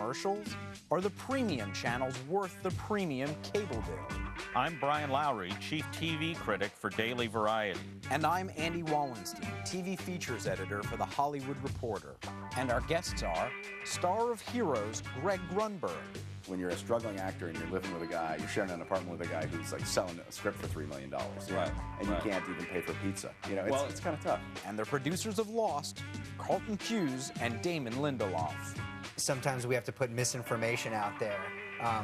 commercials? Are the premium channels worth the premium cable bill? I'm Brian Lowry, Chief TV Critic for Daily Variety. And I'm Andy Wallenstein, TV Features Editor for The Hollywood Reporter. And our guests are star of Heroes, Grunberg. When you're a struggling actor and you're living with a guy, you're sharing an apartment with a guy who's like selling a script for $3 million. Right. And you can't even pay for pizza. You know, it's kind of tough. And the producers of Lost, Carlton, Cuse, and Damon Lindelof. Sometimes we have to put misinformation out there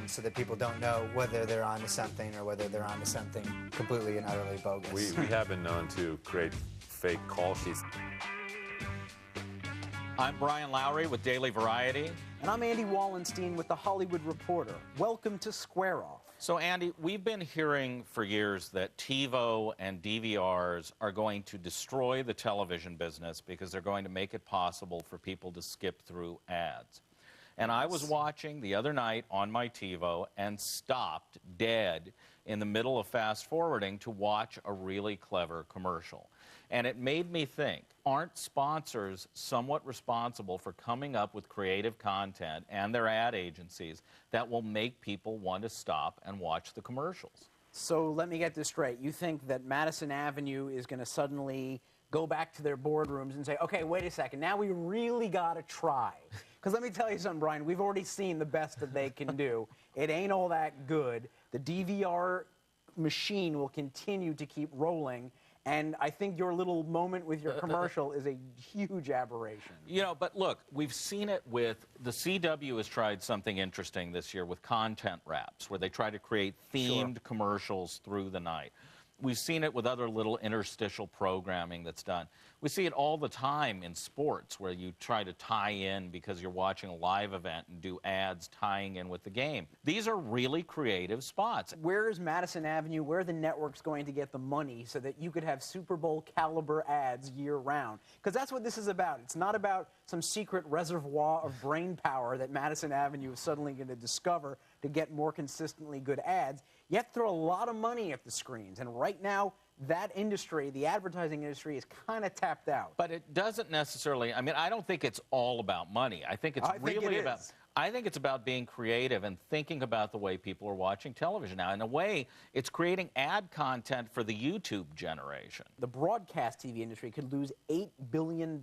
so that people don't know whether they're onto something or whether they're onto something completely and utterly bogus. We have been known to create fake call sheets. I'm Brian Lowry with Daily Variety. And I'm Andy Wallenstein with The Hollywood Reporter. Welcome to Square Off. So, Andy, we've been hearing for years that TiVo and DVRs are going to destroy the television business because they're going to make it possible for people to skip through ads. And I was watching the other night on my TiVo and stopped dead in the middle of fast forwarding to watch a really clever commercial. And it made me think, aren't sponsors somewhat responsible for coming up with creative content and their ad agencies that will make people want to stop and watch the commercials? So let me get this straight. You think that Madison Avenue is going to suddenly go back to their boardrooms and say, okay, wait a second, now we really got to try. Because let me tell you something, Brian, we've already seen the best that they can do. It ain't all that good. The DVR machine will continue to keep rolling. And I think your little moment with your commercial is a huge aberration. You know, but look, we've seen it with, the CW has tried something interesting this year with content wraps, where they try to create themed commercials through the night. We've seen it with other little interstitial programming that's done. We see it all the time in sports, where you try to tie in because you're watching a live event and do ads tying in with the game. These are really creative spots. Where is Madison Avenue, where are the networks going to get the money so that you could have Super Bowl caliber ads year-round? Because that's what this is about. It's not about some secret reservoir of brain power that Madison Avenue is suddenly going to discover to get more consistently good ads. You have to throw a lot of money at the screens, and right now, that industry, the advertising industry, is kind of tapped out. But it doesn't necessarily, I mean, I don't think it's all about money. I think it's I think it's about being creative and thinking about the way people are watching television now. In a way, it's creating ad content for the YouTube generation. The broadcast TV industry could lose $8 billion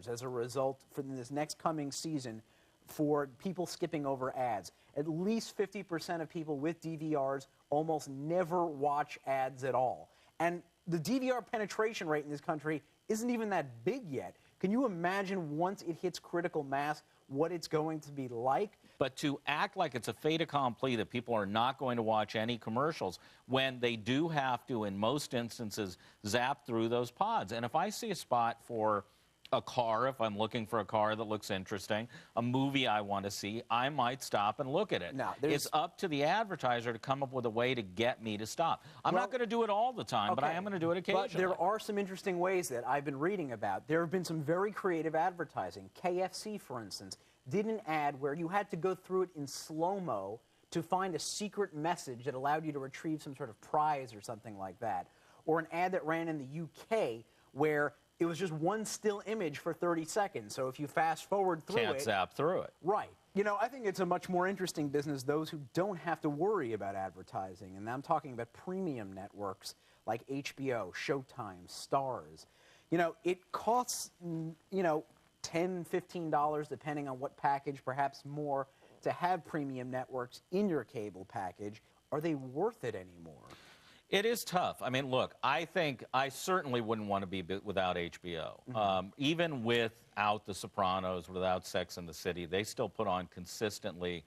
as a result for this next coming season for people skipping over ads. At least 50% of people with DVRs almost never watch ads at all. And the DVR penetration rate in this country isn't even that big yet. Can you imagine once it hits critical mass what it's going to be like? But to act like it's a fait accompli that people are not going to watch any commercials when they do have to, in most instances, zap through those pods. And if I see a spot for a car, if I'm looking for a car that looks interesting, a movie I want to see, I might stop and look at it. Now, it's up to the advertiser to come up with a way to get me to stop. I'm not going to do it all the time, but I am going to do it occasionally. But there are some interesting ways that I've been reading about. There have been some very creative advertising. KFC, for instance, did an ad where you had to go through it in slow-mo to find a secret message that allowed you to retrieve some sort of prize or something like that. Or an ad that ran in the UK where it was just one still image for 30 seconds. So if you fast forward through Can't zap through it. Right. You know, I think it's a much more interesting business, those who don't have to worry about advertising. And I'm talking about premium networks like HBO, Showtime, Starz. You know, it costs, you know, $10, $15, depending on what package, perhaps more, to have premium networks in your cable package. Are they worth it anymore? It is tough. I mean, look, I think I certainly wouldn't want to be without HBO. Even without The Sopranos, without Sex and the City, they still put on consistently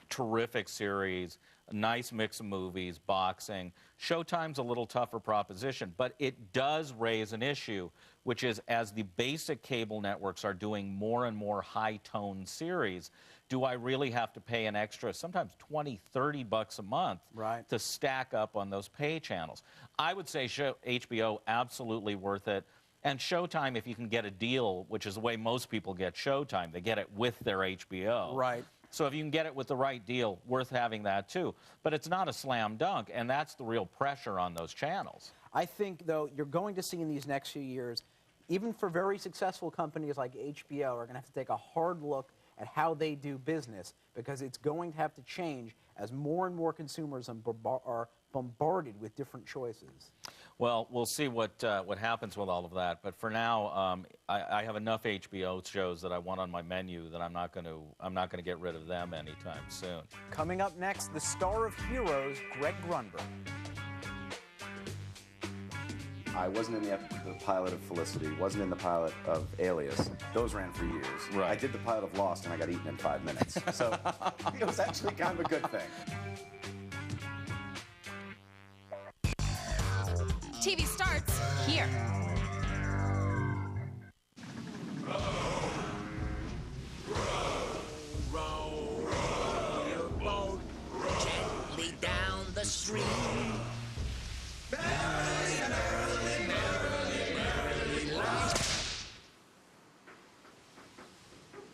terrific series, a nice mix of movies, boxing. Showtime's a little tougher proposition, but it does raise an issue, which is as the basic cable networks are doing more and more high-tone series, do I really have to pay an extra, sometimes 20, 30 bucks a month to stack up on those pay channels? I would say HBO, absolutely worth it. And Showtime, if you can get a deal, which is the way most people get Showtime, they get it with their HBO. Right. So if you can get it with the right deal, worth having that too. But it's not a slam dunk, and that's the real pressure on those channels. I think, though, you're going to see in these next few years, even for very successful companies like HBO, are going to have to take a hard look at how they do business, because it's going to have to change as more and more consumers are bombarded with different choices. Well, we'll see what happens with all of that. But for now, I have enough HBO shows that I want on my menu that I'm not going to get rid of them anytime soon. Coming up next, the star of Heroes, Greg Grunberg. I wasn't in the pilot of Felicity, wasn't in the pilot of Alias. Those ran for years. Right. I did the pilot of Lost, and I got eaten in 5 minutes. So it was actually kind of a good thing. TV starts here. Row your boat gently down the stream.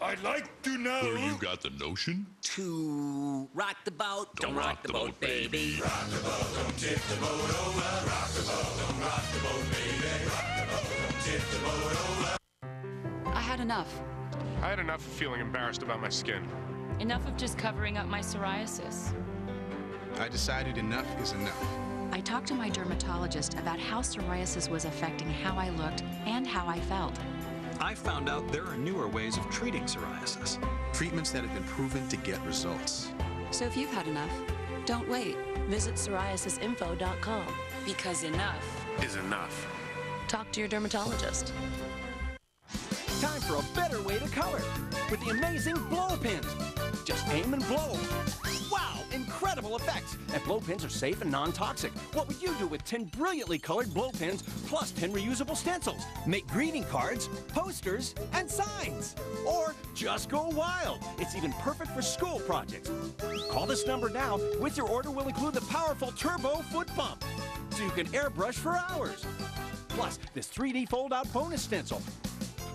I'd like to know. Where you got the notion? To rock the boat, don't rock the boat, baby. Rock the boat, don't tip the boat over. Rock the boat, don't rock the boat, baby. Rock the boat, don't tip the boat over. I had enough. I had enough of feeling embarrassed about my skin. Enough of just covering up my psoriasis. I decided enough is enough. I talked to my dermatologist about how psoriasis was affecting how I looked and how I felt. I found out there are newer ways of treating psoriasis. Treatments that have been proven to get results. So if you've had enough, don't wait. Visit psoriasisinfo.com. Because enough Is enough. Talk to your dermatologist. Time for a better way to color with the amazing blow pins. Just aim and blow. Wow, incredible effects. And blow pins are safe and non-toxic. What would you do with 10 brilliantly colored blow pins plus 10 reusable stencils? Make greeting cards, posters, and signs. Or just go wild. It's even perfect for school projects. Call this number now. With your order, we'll include the powerful turbo foot pump, so you can airbrush for hours. Plus, this 3D fold-out bonus stencil.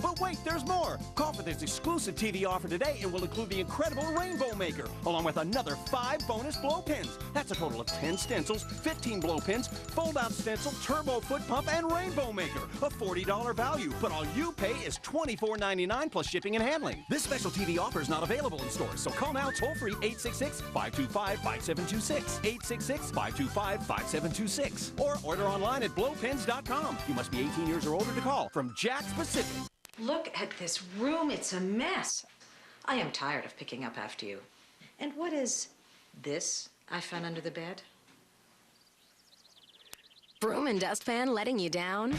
But wait, there's more! Call for this exclusive TV offer today and we'll include the incredible Rainbow Maker, along with another 5 bonus blow pins. That's a total of 10 stencils, 15 blow pins, fold-out stencil, turbo foot pump, and Rainbow Maker. A $40 value, but all you pay is $24.99 plus shipping and handling. This special TV offer is not available in stores, so call now toll-free 866-525-5726, 866-525-5726, or order online at blowpins.com. You must be 18 years or older to call. From Jack's Pacific. Look at this room. It's a mess. I am tired of picking up after you. And what is this I found under the bed? Broom and dustpan letting you down?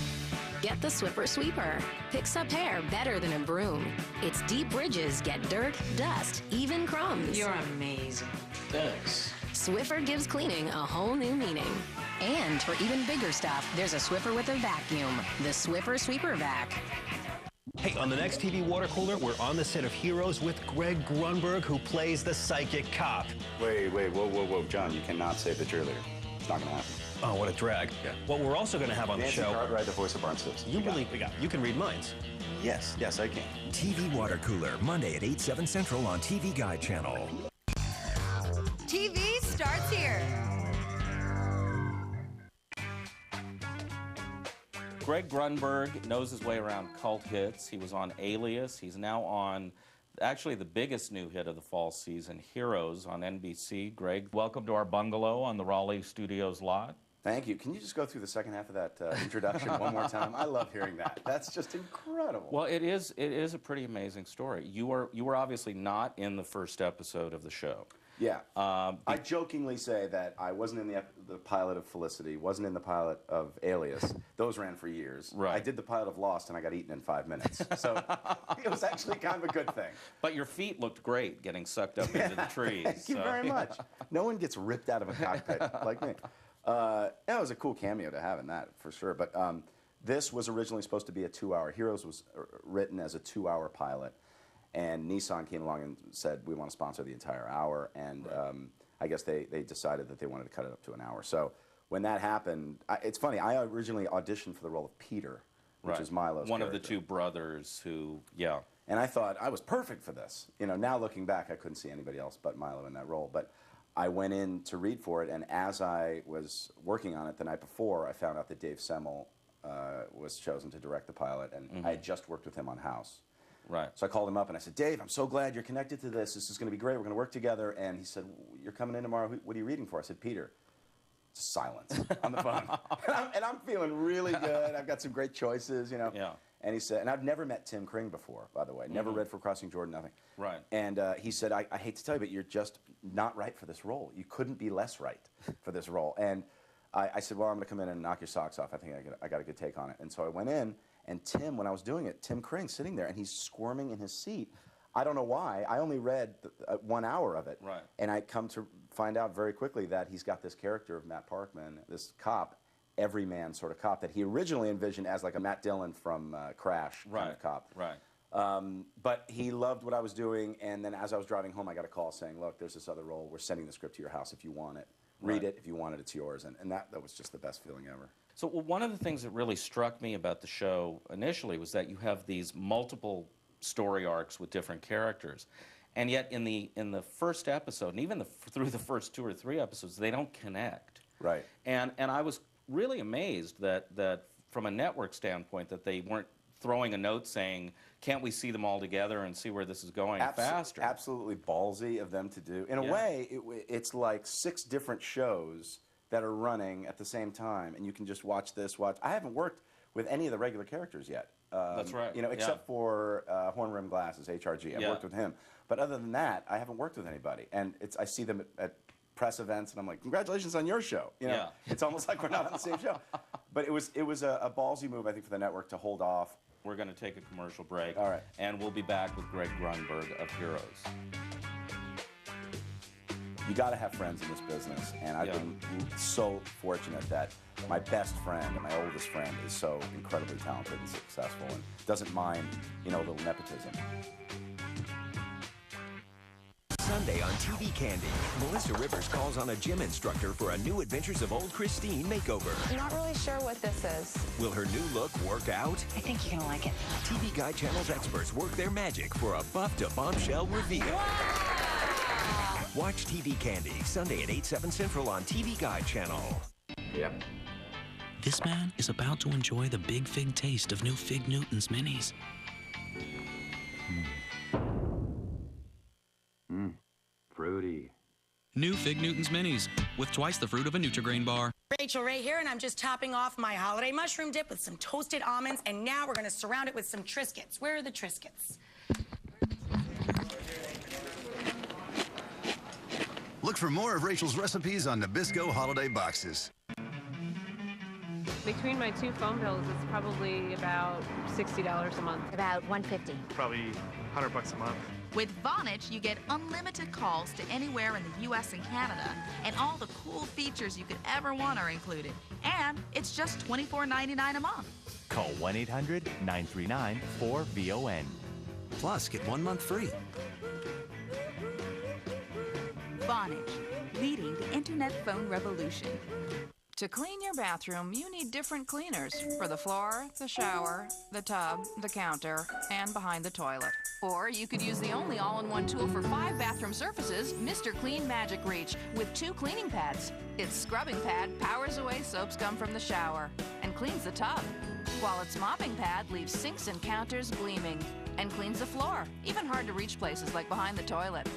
Get the Swiffer Sweeper. Picks up hair better than a broom. Its deep bridges get dirt, dust, even crumbs. You're amazing. Thanks. Swiffer gives cleaning a whole new meaning. And for even bigger stuff, there's a Swiffer with a vacuum. The Swiffer Sweeper Vac. Hey, on the next TV water cooler, we're on the set of Heroes with Greg Grunberg, who plays the psychic cop. Wait, whoa, John, you cannot save the cheerleader. It's not gonna happen. Oh, what a drag. Yeah. What we're also going to have on Nancy the show... Cartwright, the voice of Barnes Simpson. You believe you can read minds. Yes, I can. TV Water Cooler, Monday at 8, 7 Central on TV Guide Channel. TV starts here. Greg Grunberg knows his way around cult hits. He was on Alias. He's now on actually the biggest new hit of the fall season, Heroes, on NBC. Greg, welcome to our bungalow on the Raleigh Studios lot. Thank you. Can you just go through the second half of that introduction one more time? I love hearing that. That's just incredible. Well, it is a pretty amazing story. You were obviously not in the first episode of the show. Yeah. I jokingly say that I wasn't in the pilot of Felicity, wasn't in the pilot of Alias. Those ran for years. Right. I did the pilot of Lost, and I got eaten in 5 minutes. So it was actually kind of a good thing. But your feet looked great getting sucked up into the trees. Thank you very much. No one gets ripped out of a cockpit like me. It was a cool cameo to have in that, for sure. But this was originally supposed to be a 2-hour. Heroes was written as a 2-hour pilot. And Nissan came along and said, we want to sponsor the entire hour. And I guess they decided that they wanted to cut it up to an hour. So when that happened, it's funny, I originally auditioned for the role of Peter, which is Milo's one character. of the two brothers who, yeah. And I thought I was perfect for this. You know, now looking back, I couldn't see anybody else but Milo in that role. But I went in to read for it, and as I was working on it the night before, I found out that Dave Semmel was chosen to direct the pilot, and I had just worked with him on House. Right. So I called him up and I said, Dave, I'm so glad you're connected to this. This is going to be great. We're going to work together. And he said, you're coming in tomorrow. What are you reading for? I said, Peter. Silence on the phone. and I'm feeling really good. I've got some great choices, you know. Yeah. And he said, and I've never met Tim Kring before, by the way. Never read For Crossing Jordan, nothing. Right. And he said, I hate to tell you, but you're just not right for this role. You couldn't be less right for this role. And I said, well, I'm going to come in and knock your socks off. I think I got a good take on it. And so I went in, and Tim, when I was doing it, Tim Kring sitting there, and he's squirming in his seat. I don't know why. I only read 1 hour of it. Right. And I come to find out very quickly that he's got this character of Matt Parkman, this cop, everyman sort of cop that he originally envisioned as like a Matt Dillon from Crash kind of cop. Right. But he loved what I was doing, and then as I was driving home, I got a call saying, look, there's this other role. We're sending the script to your house if you want it. Read it. If you want it, it's yours. And that was just the best feeling ever. So one of the things that really struck me about the show initially was that you have these multiple story arcs with different characters. And yet in the first episode, and even through the first 2 or 3 episodes, they don't connect. Right. And I was really amazed that from a network standpoint that they weren't throwing a note saying, can't we see them all together and see where this is going faster? Absolutely ballsy of them to do. In a way, it's like 6 different shows that are running at the same time, and you can just watch this, I haven't worked with any of the regular characters yet. That's right. You know, except for Horn Rim Glasses, HRG. I've worked with him. But other than that, I haven't worked with anybody. And I see them at press events, and I'm like, congratulations on your show. You know, it's almost like we're not on the same show. But it was a ballsy move, I think, for the network to hold off. We're going to take a commercial break. All right. And we'll be back with Greg Grunberg of Heroes. You got to have friends in this business, and I've been so fortunate that my best friend and my oldest friend is so incredibly talented and successful and doesn't mind, you know, a little nepotism. Sunday on TV Candy, Melissa Rivers calls on a gym instructor for a new Adventures of Old Christine makeover. I'm not really sure what this is. Will her new look work out? I think you're gonna like it. TV Guide Channel's experts work their magic for a buff to bombshell reveal. Wow! Watch TV Candy, Sunday at 8, 7 Central on TV Guide Channel. Yep. This man is about to enjoy the big fig taste of new Fig Newtons Minis. Fruity. New Fig Newtons Minis, with twice the fruit of a Nutri-Grain bar. Rachel Ray here, and I'm just topping off my holiday mushroom dip with some toasted almonds, and now we're gonna surround it with some Triscuits. Where are the Triscuits? Look for more of Rachel's recipes on Nabisco holiday boxes. Between my 2 phone bills, it's probably about $60 a month. About $150. Probably $100 a month. With Vonage, you get unlimited calls to anywhere in the U.S. and Canada, and all the cool features you could ever want are included. And it's just $24.99 a month. Call 1-800-939-4VON. Plus, get 1 month free. Vonage, leading the internet phone revolution. To clean your bathroom, you need different cleaners for the floor, the shower, the tub, the counter, and behind the toilet. Or you could use the only all-in-one tool for 5 bathroom surfaces, Mr. Clean Magic Reach, with 2 cleaning pads. Its scrubbing pad powers away soap scum from the shower and cleans the tub, while its mopping pad leaves sinks and counters gleaming and cleans the floor, even hard-to-reach places like behind the toilet.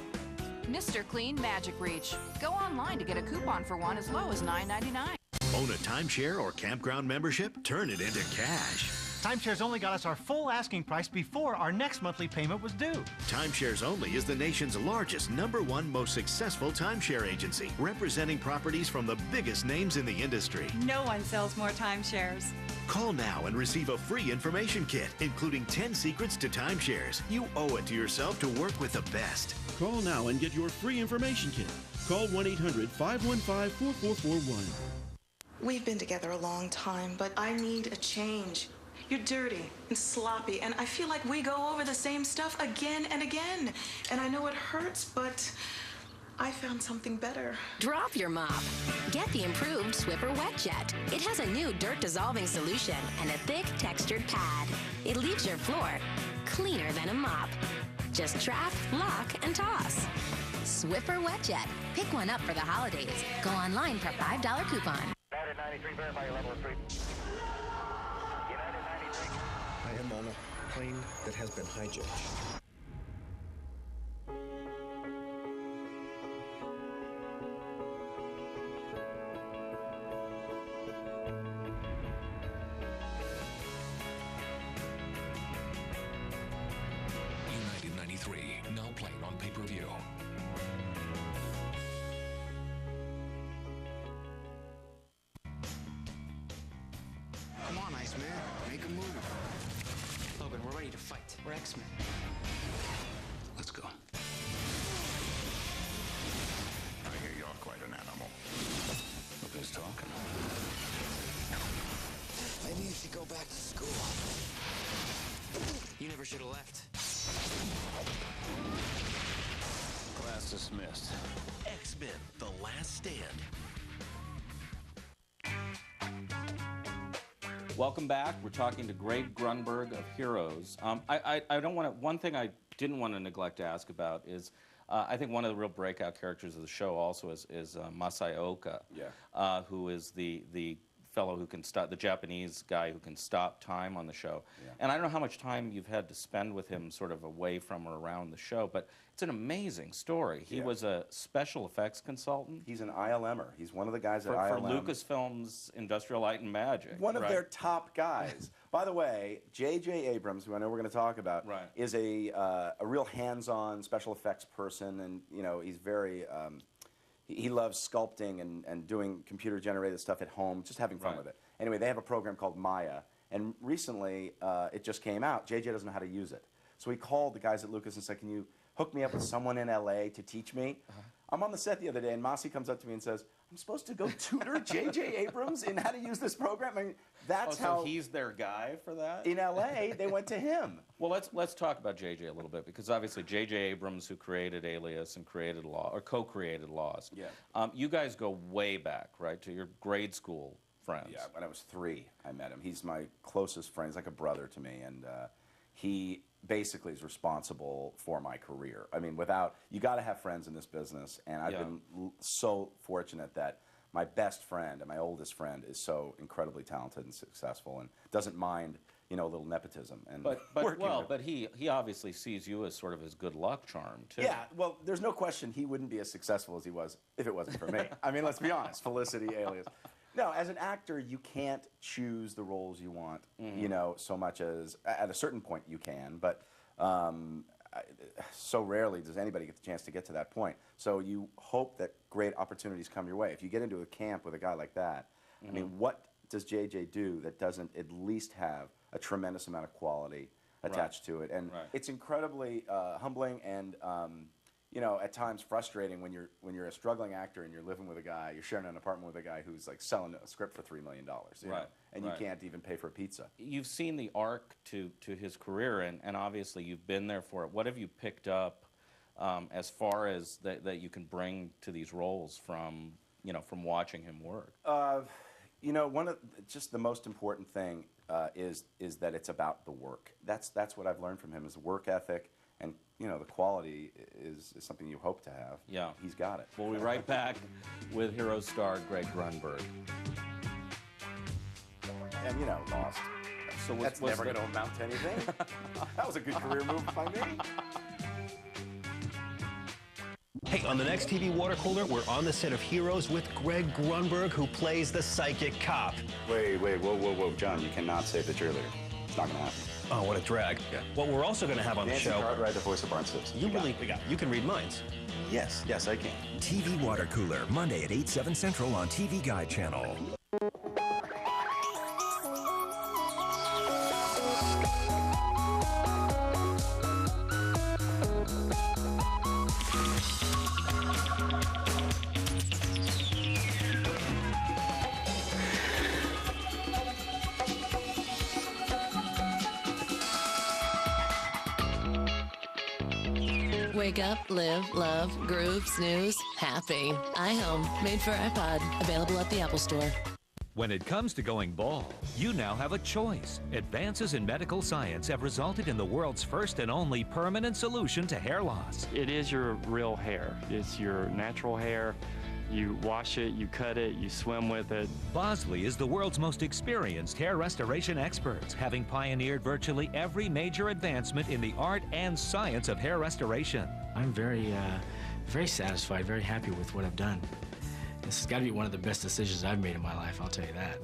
Mr. Clean Magic Reach. Go online to get a coupon for one as low as $9.99. Own a timeshare or campground membership? Turn it into cash. Timeshares Only got us our full asking price before our next monthly payment was due. Timeshares Only is the nation's largest, #1 most successful timeshare agency, representing properties from the biggest names in the industry. No one sells more timeshares. Call now and receive a free information kit, including 10 secrets to timeshares. You owe it to yourself to work with the best. Call now and get your free information kit. Call 1-800-515-4441. We've been together a long time, but I need a change. You're dirty and sloppy, and I feel like we go over the same stuff again and again. And I know it hurts, but I found something better. Drop your mop. Get the improved Swiffer Wet Jet. It has a new dirt-dissolving solution and a thick, textured pad. It leaves your floor cleaner than a mop. Just trap, lock, and toss. Swiffer Wet Jet. Pick one up for the holidays. Go online for a $5 coupon. United 93, verify your level of 3. United 93. Hey, Mona. plane that has been hijacked. United 93, now playing on pay-per-view. Come on, Iceman. Make a move. Logan, we're ready to fight. We're X-Men. Let's go. I hear you're quite an animal. Look who's talking. Maybe you should go back to school. You never should have left. Class dismissed. X-Men: The Last Stand. Welcome back. We're talking to Greg Grunberg of Heroes. I don't want to. One thing I didn't want to neglect to ask about is, I think one of the real breakout characters of the show also is Masaoka, who is the fellow who can stop, the Japanese guy who can stop time on the show. And I don't know how much time you've had to spend with him sort of away from or around the show, but it's an amazing story. He was a special effects consultant. He's an ILMer. He's one of the guys at for ILM. Lucasfilm's Industrial Light and Magic. One of their top guys. By the way, J.J. Abrams, who I know we're going to talk about, is a real hands-on special effects person, and he's very he loves sculpting and doing computer-generated stuff at home, just having fun with it. Anyway, they have a program called Maya, and recently it just came out. J.J. doesn't know how to use it, so he called the guys at Lucas and said, "Can you hook me up with someone in L.A. to teach me?" I'm on the set the other day, and Masi comes up to me and says, "I'm supposed to go tutor J.J. Abrams in how to use this program?" I mean, that's how. So he's their guy for that? In L.A., they went to him. Well, let's talk about J.J. a little bit, because obviously J.J. Abrams, who created Alias and created co-created Lost. You guys go way back, right, to your grade school friends. Yeah, when I was 3, I met him. He's my closest friend. He's like a brother to me, and he basically is responsible for my career. I mean, you got to have friends in this business, and I've been so fortunate that my best friend and my oldest friend is so incredibly talented and successful, and doesn't mind a little nepotism. And but he obviously sees you as sort of his good luck charm too. Yeah, well, there's no question he wouldn't be as successful as he was if it wasn't for me. I mean, let's be honest. Felicity, Alias. No, as an actor, you can't choose the roles you want, so much as, at a certain point you can, but so rarely does anybody get the chance to get to that point. So you hope that great opportunities come your way. If you get into a camp with a guy like that, I mean, what does JJ do that doesn't at least have a tremendous amount of quality attached to it? And it's incredibly humbling and at times frustrating when you're a struggling actor and you're living with a guy, you're sharing an apartment with a guy who's like selling a script for $3 million, and you can't even pay for a pizza. You've seen the arc to his career, and obviously you've been there for it. What have you picked up as far as that you can bring to these roles from watching him work? One of just the most important thing is that it's about the work. That's what I've learned from him, is work ethic. And, the quality is something you hope to have. Yeah. He's got it. We'll be right back with Heroes star Greg Grunberg. And, Lost. So that's never going to amount to anything. That was a good career move by me. Hey, on the next TV water cooler, we're on the set of Heroes with Greg Grunberg, who plays the psychic cop. Wait, whoa, John, you cannot save the cheerleader. It's not going to happen. Oh, what a drag. Yeah. What we're also going to have on Nancy the show... Cartwright, the voice of Barnes Simpson. You can read minds. Yes, I can. TV Water Cooler, Monday at 8, 7 Central on TV Guide Channel. Wake up, live, love, groove, snooze, happy. iHome, made for iPod. Available at the Apple Store. When it comes to going bald, you now have a choice. Advances in medical science have resulted in the world's first and only permanent solution to hair loss. It is your real hair. It's your natural hair. You wash it, you cut it, you swim with it. Bosley is the world's most experienced hair restoration experts, having pioneered virtually every major advancement in the art and science of hair restoration. I'm very satisfied, very happy with what I've done. This has got to be one of the best decisions I've made in my life, I'll tell you that.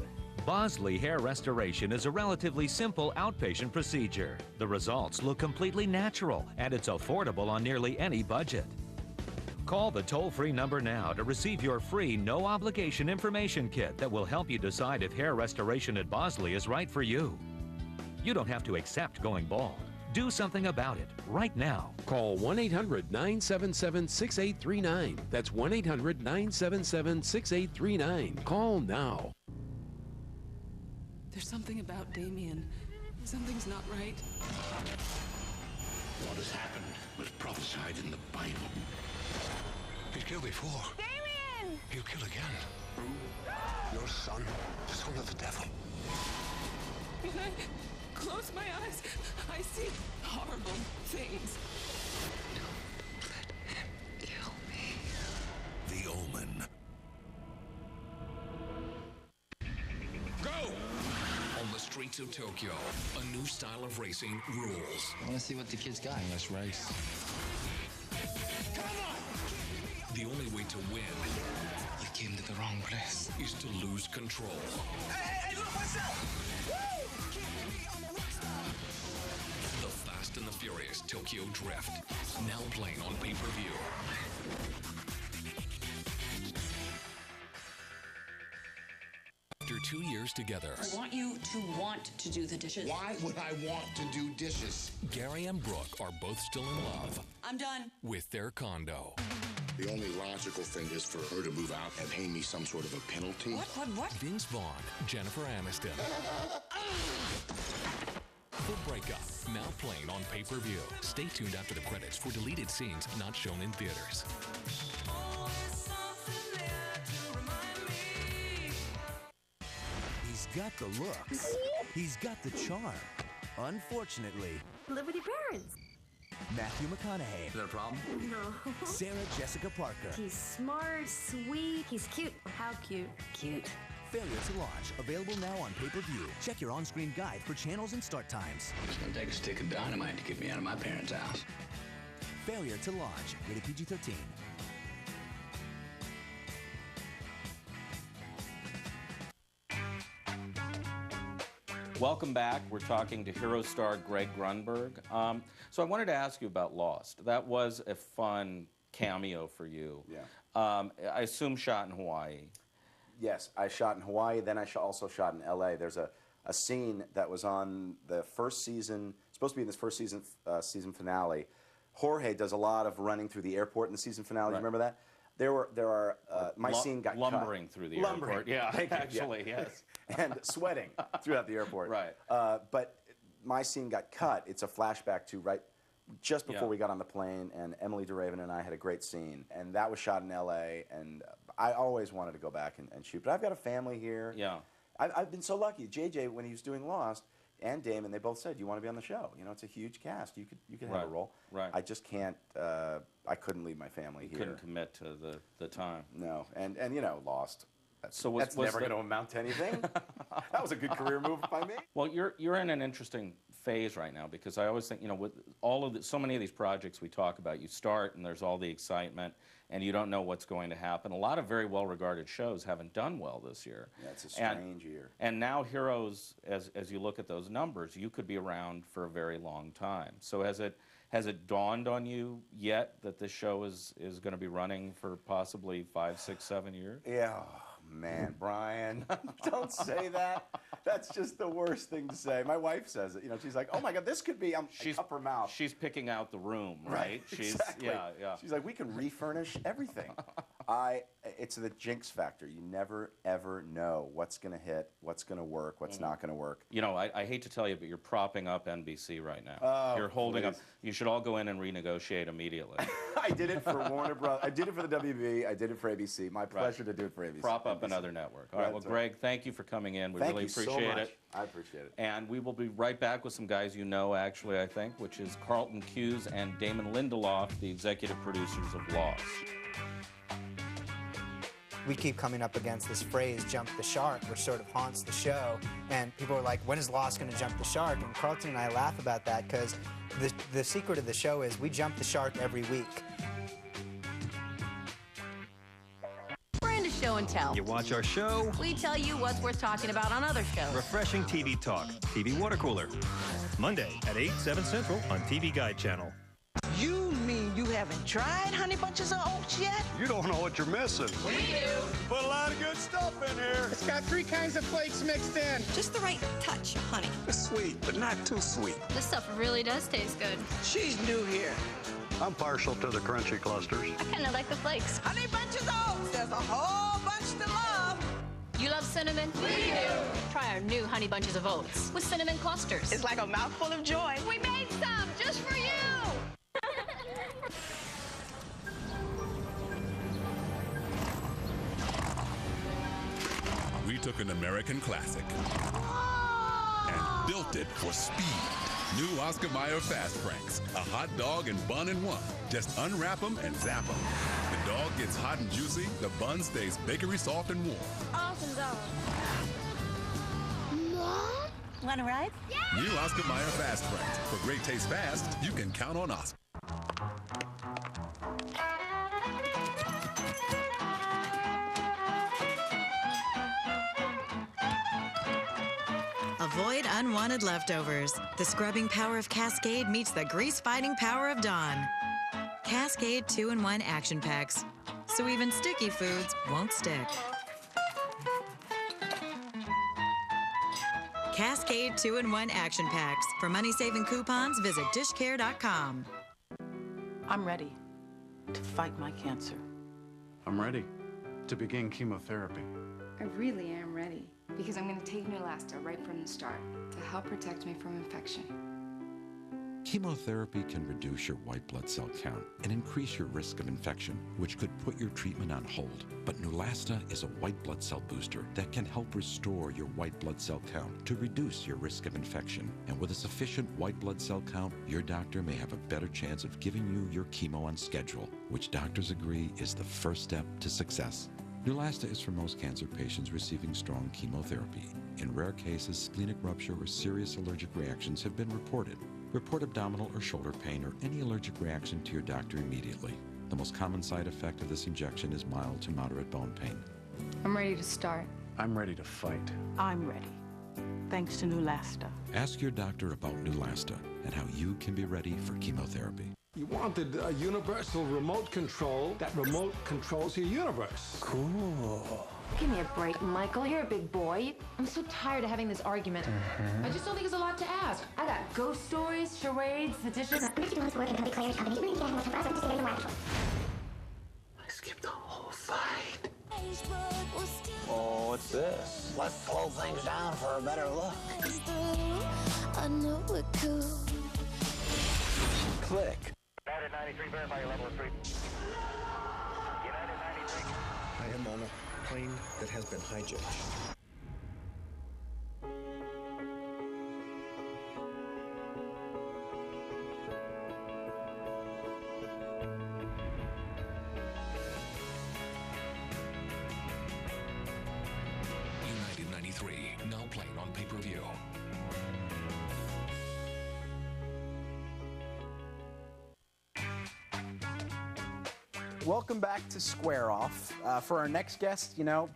Bosley Hair Restoration is a relatively simple outpatient procedure. The results look completely natural, and it's affordable on nearly any budget. Call the toll-free number now to receive your free, no-obligation information kit that will help you decide if hair restoration at Bosley is right for you. You don't have to accept going bald. Do something about it right now. Call 1-800-977-6839. That's 1-800-977-6839. Call now. There's something about Damien. Something's not right. What has happened was prophesied in the Bible. He's killed before. Damien! He'll kill again. Your son, the son of the devil. When I close my eyes, I see horrible things. Don't let him kill me. The Omen. Go! On the streets of Tokyo, a new style of racing rules. I want to see what the kid's got. Let's race. The only way to win You came to the wrong place. is to lose control. Hey, look, what's up? The Fast and the Furious Tokyo Drift, now playing on pay-per-view. After 2 years together, I want you to want to do the dishes. Why would I want to do dishes? Gary and Brooke are both still in love I'm done. with their condo. The only logical thing is for her to move out and pay me some sort of a penalty. What? Vince Vaughn, Jennifer Aniston. The Breakup, now playing on pay-per-view. Stay tuned after the credits for deleted scenes not shown in theaters. He's got the looks. He's got the charm. Unfortunately, Live with your parents. Matthew McConaughey. Is that a problem? No. Sarah Jessica Parker. He's smart, sweet, he's cute. How cute? Cute. Failure to Launch. Available now on pay-per-view. Check your on-screen guide for channels and start times. It's gonna take a stick of dynamite to get me out of my parents' house. Failure to Launch. Rated PG-13. Welcome back. We're talking to hero star Greg Grunberg. So I wanted to ask you about Lost. That was a fun cameo for you. Yeah. I assume shot in Hawaii. Yes, I shot in Hawaii, then I also shot in LA. There's a scene that was on the first season, supposed to be in this first season season finale. Jorge does a lot of running through the airport in the season finale. Right. You remember that? My scene got lumbering cut. through the airport. Yeah, actually, yes. And sweating throughout the airport. Right. But my scene got cut. It's a flashback to just before we got on the plane, and Emily DeRaven and I had a great scene. And that was shot in L.A., and I always wanted to go back and shoot. But I've got a family here. Yeah. I've been so lucky. JJ, when he was doing Lost, and Damon, they both said, "You want to be on the show? You know, it's a huge cast. You could have a role." Right. I just can't. I couldn't leave my family here. Couldn't commit to the time. No, and you know, Lost. That's was never going to amount to anything. That was a good career move by me. Well, you're in an interesting phase right now, because I always think, you know, with all of so many of these projects we talk about, you start and there's all the excitement and you don't know what's going to happen. A lot of very well-regarded shows haven't done well this year. Yeah, it's a strange year. And now Heroes, as you look at those numbers, you could be around for a very long time. So has it dawned on you yet that this show is going to be running for possibly 5, 6, 7 years? Yeah. Man, Brian, don't say that. That's just the worst thing to say. My wife says it. You know, she's like, "Oh my God, this could be." She's up her mouth. She's picking out the room, right? Exactly. Yeah. She's like, "We can refurnish everything." It's the jinx factor. You never ever know what's going to hit, what's going to work, what's not going to work. You know, I hate to tell you, but you're propping up NBC right now. Oh, you're holding up. please. You should all go in and renegotiate immediately. I did it for Warner Bros. I did it for the WB. I did it for ABC. My pleasure to do it for ABC. Prop up another network. All right. Well, Greg, thank you for coming in. We really appreciate it. I appreciate it. And we will be right back with some guys you know, actually, I think, which is Carlton, Cuse, and Damon Lindelof, the executive producers of Lost. we keep coming up against this phrase, jump the shark, which sort of haunts the show. And people are like, when is Lost going to jump the shark? And Carlton and I laugh about that because the secret of the show is we jump the shark every week. We're into show and tell. You watch our show? We tell you what's worth talking about on other shows. Refreshing TV talk. TV Water Cooler. Monday at 8, 7 Central on TV Guide Channel. You mean you haven't tried Honey Bunches of Oats yet? You don't know what you're missing. We do. Put a lot of good stuff in here. It's got 3 kinds of flakes mixed in. Just the right touch of honey. It's sweet, but not too sweet. This stuff really does taste good. She's new here. I'm partial to the crunchy clusters. I kind of like the flakes. Honey Bunches of Oats. There's a whole bunch to love. You love cinnamon? We do. Try our new Honey Bunches of Oats with cinnamon clusters. It's like a mouthful of joy. We made some just for you. We took an American classic and built it for speed. New Oscar Mayer Fast Franks, a hot dog and bun in one. Just unwrap them and zap them. The dog gets hot and juicy, the bun stays bakery soft and warm. Awesome dog. Mom? Want a ride? Yeah! New Oscar Mayer Fast Franks. For great taste fast, you can count on Oscar. Avoid unwanted leftovers. The scrubbing power of Cascade meets the grease-fighting power of Dawn. Cascade 2-in-1 action packs, so even sticky foods won't stick. Cascade 2-in-1 action packs. For money-saving coupons, visit dishcare.com. I'm ready to fight my cancer. I'm ready to begin chemotherapy. I really am ready, because I'm going to take Neulasta right from the start to help protect me from infection. Chemotherapy can reduce your white blood cell count and increase your risk of infection, which could put your treatment on hold. But Neulasta is a white blood cell booster that can help restore your white blood cell count to reduce your risk of infection. And with a sufficient white blood cell count, your doctor may have a better chance of giving you your chemo on schedule, which doctors agree is the first step to success. Neulasta is for most cancer patients receiving strong chemotherapy. In rare cases, splenic rupture or serious allergic reactions have been reported. Report abdominal or shoulder pain or any allergic reaction to your doctor immediately. The most common side effect of this injection is mild to moderate bone pain. I'm ready to start. I'm ready to fight. I'm ready, thanks to Neulasta. Ask your doctor about Neulasta and how you can be ready for chemotherapy. You wanted a universal remote control that remote controls your universe. Cool. Give me a break, Michael. You're a big boy. I'm so tired of having this argument. I just don't think it's a lot to ask. I got ghost stories, charades, the dishes. I skipped the whole fight. Oh, what's this? Let's slow things down for a better look. I know it could. Click. United 93, verify your level of 3. United 93. I am on a plane that has been hijacked. United 93, now playing on pay-per-view. Welcome back to Square Off. For our next guest, you know,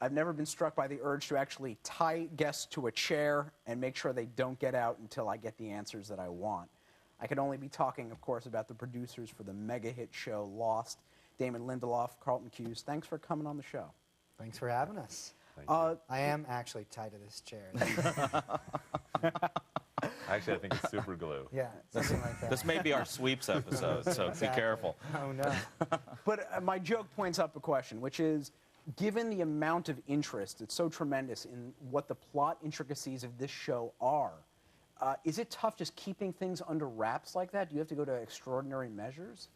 I've never been struck by the urge to actually tie guests to a chair and make sure they don't get out until I get the answers that I want. I could only be talking, of course, about the producers for the mega hit show Lost, Damon Lindelof, Carlton Cuse. Thanks for coming on the show. Thanks for having us. I am actually tied to this chair. Actually, I think it's super glue. Yeah, something like that. This may be our sweeps episode, so Exactly. be careful. Oh, no. But my joke points up a question, which is, given the amount of interest, it's so tremendous in what the plot intricacies of this show are, is it tough just keeping things under wraps like that? Do you have to go to extraordinary measures?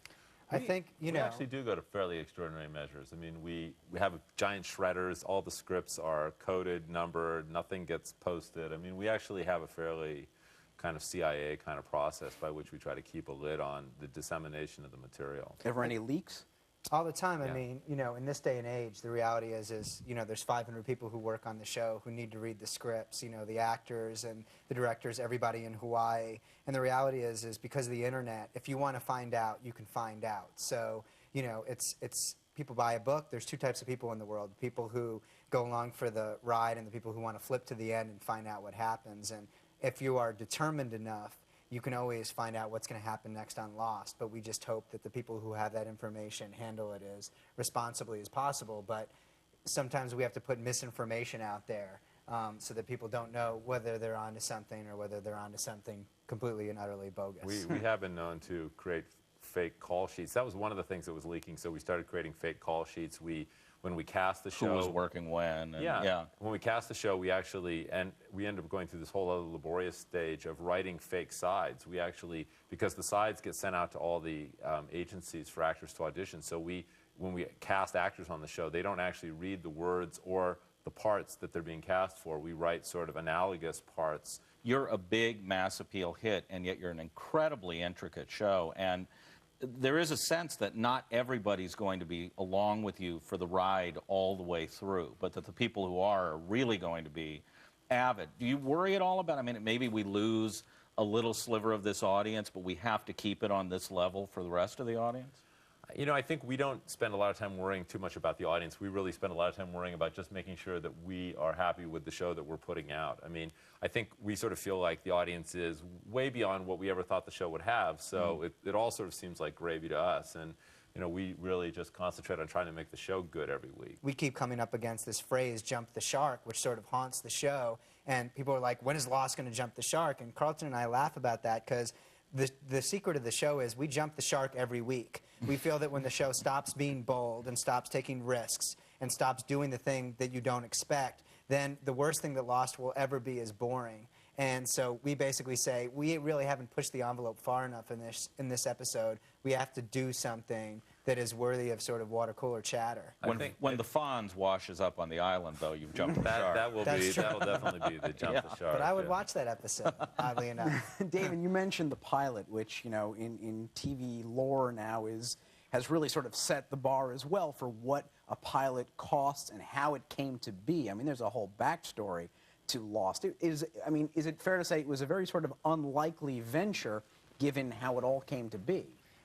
I think, you we know... actually do go to fairly extraordinary measures. I mean, we have giant shredders. All the scripts are coded, numbered. Nothing gets posted. I mean, we actually have a fairly kind of CIA kind of process by which we try to keep a lid on the dissemination of the material. Ever any leaks? All the time. Yeah. I mean, you know, in this day and age, the reality is, you know, there's 500 people who work on the show who need to read the scripts, you know, the actors and the directors, everybody in Hawaii. And the reality is because of the internet, if you want to find out, you can find out. So, you know, it's people buy a book. There's two types of people in the world: people who go along for the ride and the people who want to flip to the end and find out what happens. And if you are determined enough, you can always find out what's going to happen next on Lost, but we just hope that the people who have that information handle it as responsibly as possible. But sometimes we have to put misinformation out there so that people don't know whether they're onto something or whether they're onto something completely and utterly bogus. We have been known to create fake call sheets. That was one of the things that was leaking, so we started creating fake call sheets. When we cast the show, who was working when? And yeah. When we cast the show, we ended up going through this whole other laborious stage of writing fake sides. We actually, because the sides get sent out to all the agencies for actors to audition, so when we cast actors on the show, they don't actually read the words or the parts that they're being cast for. We write sort of analogous parts. You're a big mass appeal hit, and yet you're an incredibly intricate show. And there is a sense that not everybody's going to be along with you for the ride all the way through, but that the people who are really going to be avid. Do you worry at all about, I mean, maybe we lose a little sliver of this audience, but we have to keep it on this level for the rest of the audience? You know, I think we don't spend a lot of time worrying too much about the audience. We really spend a lot of time worrying about just making sure that we are happy with the show that we're putting out. I mean, I think we sort of feel like the audience is way beyond what we ever thought the show would have, so it all sort of seems like gravy to us. And you know, we really just concentrate on trying to make the show good every week. We keep coming up against this phrase, jump the shark, which sort of haunts the show. And people are like, when is Lost going to jump the shark? And Carlton and I laugh about that because the secret of the show is we jump the shark every week. We feel that when the show stops being bold and stops taking risks and stops doing the thing that you don't expect, then the worst thing that Lost will ever be is boring. And so we basically say, we really haven't pushed the envelope far enough in this episode. We have to do something that is worthy of sort of water cooler chatter. When the Fonz washes up on the island, though, you've jumped the shark. That'll definitely be the jump the shark. But I would watch that episode, oddly enough. Damon, you mentioned the pilot, which, you know, in TV lore now has really sort of set the bar as well for what a pilot costs and how it came to be. I mean, there's a whole backstory to Lost. Is it fair to say it was a very sort of unlikely venture given how it all came to be?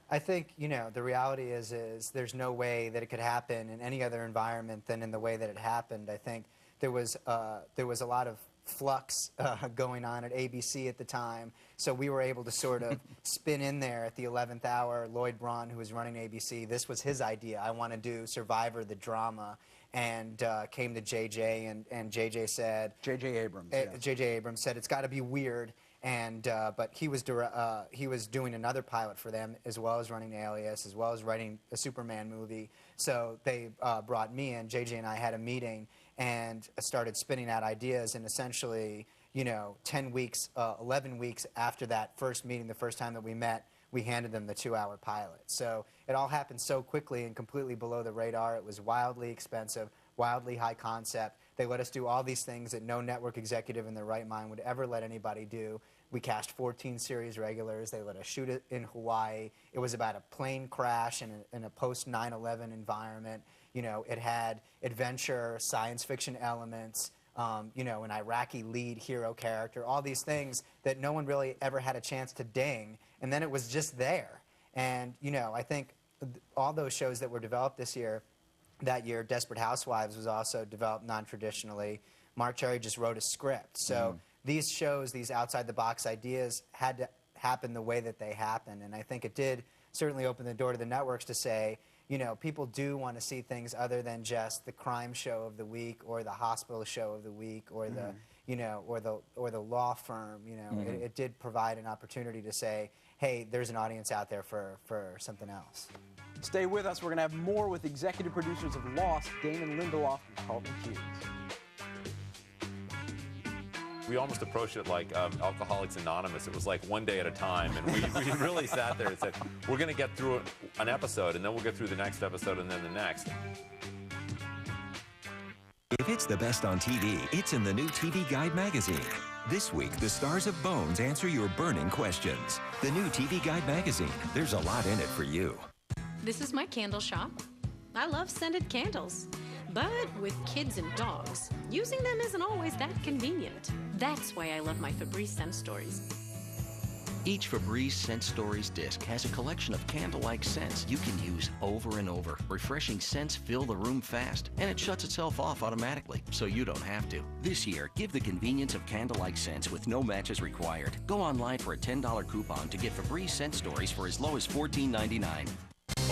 I think, you know, the reality is there's no way that it could happen in any other environment than in the way that it happened. I think there was a lot of flux going on at ABC at the time, so we were able to sort of spin in there at the 11th hour. Lloyd Braun, who was running ABC, this was his idea. I want to do Survivor, the drama, and came to JJ, and JJ said... J.J. Abrams. J.J. Abrams said, it's got to be weird. And but he was doing another pilot for them, as well as running Alias, as well as writing a Superman movie. So they brought me in. JJ and I had a meeting and started spinning out ideas. And essentially, you know, 11 weeks after that first meeting, the first time that we met, we handed them the 2-hour pilot. So it all happened so quickly and completely below the radar. It was wildly expensive, wildly high concept. They let us do all these things that no network executive in their right mind would ever let anybody do. We cast 14 series regulars. They let us shoot it in Hawaii. It was about a plane crash in a post-9/11 environment. You know, it had adventure, science fiction elements, you know, an Iraqi lead hero character, all these things that no one really ever had a chance to ding, and then it was just there. And, you know, I think all those shows that were developed that year, Desperate Housewives was also developed non-traditionally. Mark Cherry just wrote a script. So these shows, these outside-the-box ideas had to happen the way that they happened. And I think it did certainly open the door to the networks to say, you know, people do want to see things other than just the crime show of the week or the hospital show of the week or the, you know, or the law firm. You know, it did provide an opportunity to say, hey, there's an audience out there for something else. Stay with us. We're going to have more with executive producers of Lost, Damon, Lindelof, and Carlton Cuse. We almost approached it like Alcoholics Anonymous. It was like one day at a time, and we really sat there and said, we're going to get through an episode, and then we'll get through the next episode, and then the next. If it's the best on TV, it's in the new TV Guide magazine. This week, the stars of Bones answer your burning questions. The new TV Guide magazine. There's a lot in it for you. This is my candle shop. I love scented candles. But with kids and dogs, using them isn't always that convenient. That's why I love my Febreze Scent Stories. Each Febreze Scent Stories disc has a collection of candle-like scents you can use over and over. Refreshing scents fill the room fast, and it shuts itself off automatically, so you don't have to. This year, give the convenience of candle-like scents with no matches required. Go online for a $10 coupon to get Febreze Scent Stories for as low as $14.99.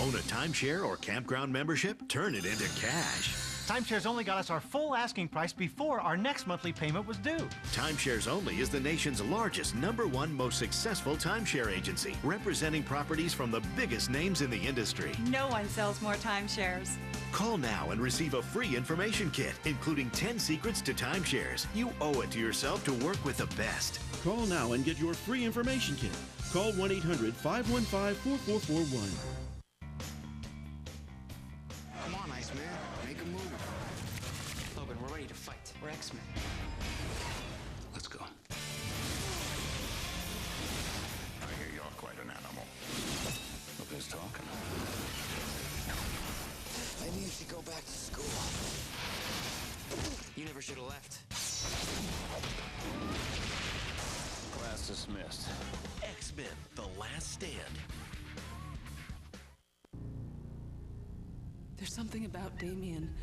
Own a timeshare or campground membership? Turn it into cash. Timeshares Only got us our full asking price before our next monthly payment was due. Timeshares Only is the nation's largest, #1 most successful timeshare agency, representing properties from the biggest names in the industry. No one sells more timeshares. Call now and receive a free information kit, including 10 secrets to timeshares. You owe it to yourself to work with the best. Call now and get your free information kit. Call 1-800-515-4441. Come on, Iceman. Make a move. Logan, we're ready to fight. We're X-Men. Let's go. I hear you're quite an animal. Look who's talking. Maybe you should go back to school. You never should have left. Class dismissed. X-Men, The Last Stand. There's something about Damien.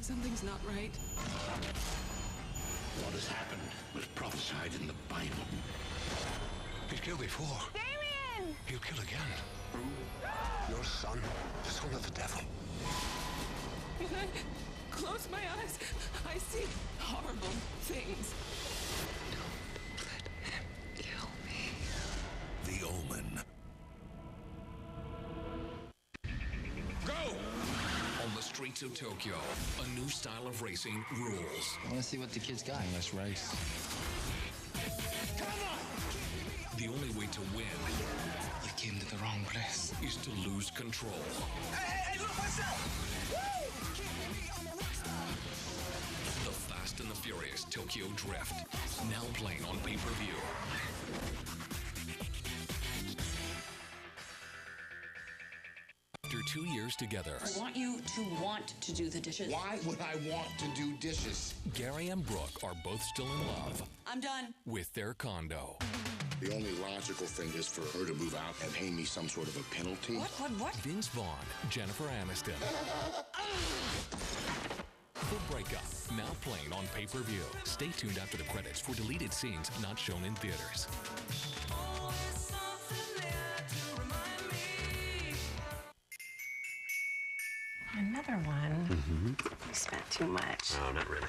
Something's not right. What has happened was prophesied in the Bible. He's killed before. Damien! He'll kill again. Your son, the son of the devil. When I close my eyes, I see horrible things. Don't let him kill me. The Omen. Go! On the streets of Tokyo, a new style of racing rules. I want to see what the kids got in this race. The only way to win You came to the wrong place. is to lose control. Hey, look, what's up? The Fast and the Furious Tokyo Drift, now playing on pay-per-view. After 2 years together, I want you to want to do the dishes. Why would I want to do dishes? Gary and Brooke are both still in love I'm done. with their condo. The only logical thing is for her to move out and pay me some sort of a penalty. What? Vince Vaughn, Jennifer Aniston. The Breakup, now playing on pay-per-view. Stay tuned after the credits for deleted scenes not shown in theaters. Another one. Mm-hmm. You spent too much. No, not really.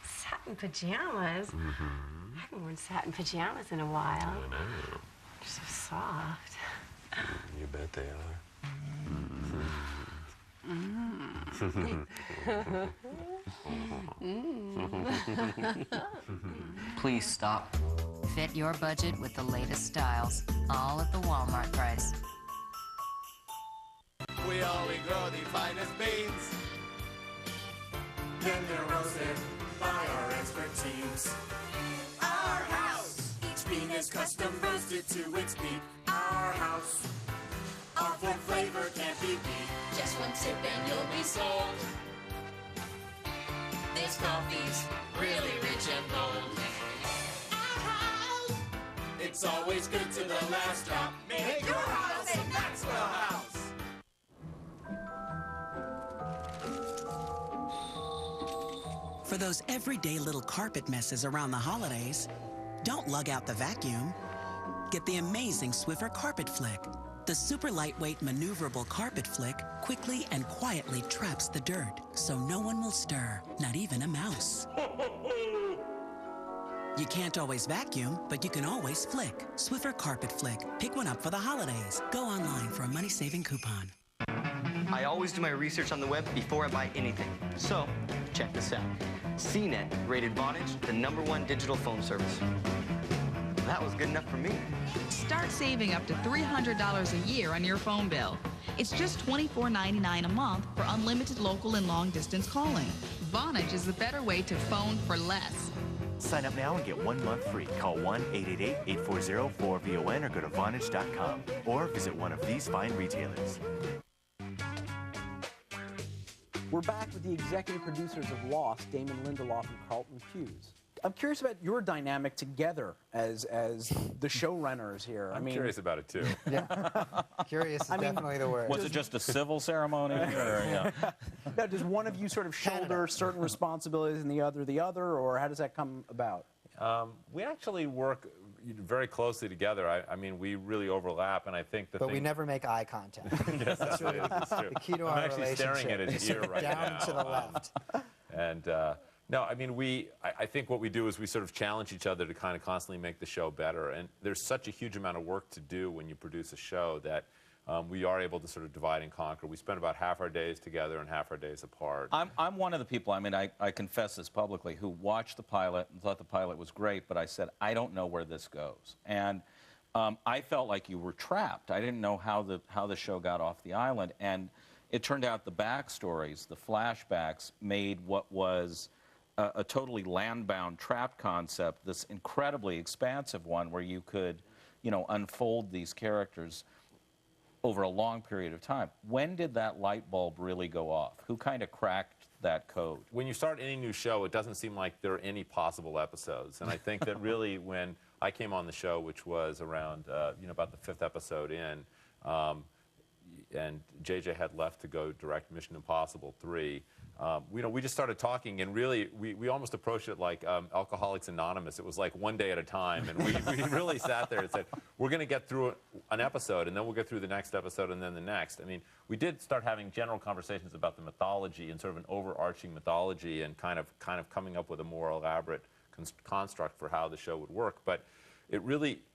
Satin pajamas. Mm-hmm. I haven't worn satin pajamas in a while. I know. They're so soft. You bet they are. Please stop. Fit your budget with the latest styles, all at the Walmart price. We only grow the finest beans. Then they're roasted by our expert teams. Our house, each bean is custom roasted to its peak. Our house, our full flavor can't be beat. Just one sip and you'll be sold. This coffee's really rich and bold. Our house, it's always good to the last drop. Make your house a Maxwell house. For those everyday little carpet messes around the holidays, don't lug out the vacuum. Get the amazing Swiffer Carpet Flick. The super lightweight maneuverable carpet flick quickly and quietly traps the dirt, so no one will stir, not even a mouse. You can't always vacuum, but you can always flick. Swiffer Carpet Flick. Pick one up for the holidays. Go online for a money-saving coupon. I always do my research on the web before I buy anything. So, check this out. CNET rated Vonage the #1 digital phone service. That was good enough for me. Start saving up to $300 a year on your phone bill. It's just $24.99 a month for unlimited local and long-distance calling. Vonage is the better way to phone for less. Sign up now and get 1 month free. Call 1-888-840-4VON or go to Vonage.com or visit one of these fine retailers. We're back with the executive producers of Lost, Damon, Lindelof, and Carlton, Cuse. I'm curious about your dynamic together as the showrunners here. I'm curious about it too. Yeah, curious is definitely the word. Was it just a civil ceremony? Or, yeah. Now, does one of you sort of shoulder certain responsibilities and the other, or how does that come about? We actually work very closely together. I mean, we really overlap, and I think the But thing... we never make eye contact. Yes, that's really true. the key to I'm our actually relationship. staring at his ear right Down now. to the left. And no, I mean, I think what we do is we sort of challenge each other to kind of constantly make the show better. And there's such a huge amount of work to do when you produce a show that we are able to sort of divide and conquer. We spend about half our days together and half our days apart. I'm one of the people, I mean, I confess this publicly, who watched the pilot and thought the pilot was great, but I said, I don't know where this goes. And I felt like you were trapped. I didn't know how the show got off the island. And it turned out the backstories, the flashbacks, made what was a totally land-bound trap concept, this incredibly expansive one where you could, you know, unfold these characters over a long period of time. When did that light bulb really go off? Who kind of cracked that code? When you start any new show, it doesn't seem like there are any possible episodes. And I think that really when I came on the show, which was around, you know, about the 5th episode in, and JJ had left to go direct Mission Impossible 3, you know, we just started talking, and really, we almost approached it like Alcoholics Anonymous. It was like one day at a time, and we really sat there and said, we're going to get through an episode, and then we'll get through the next episode, and then the next. I mean, we did start having general conversations about the mythology and sort of an overarching mythology and kind of coming up with a more elaborate construct for how the show would work. But it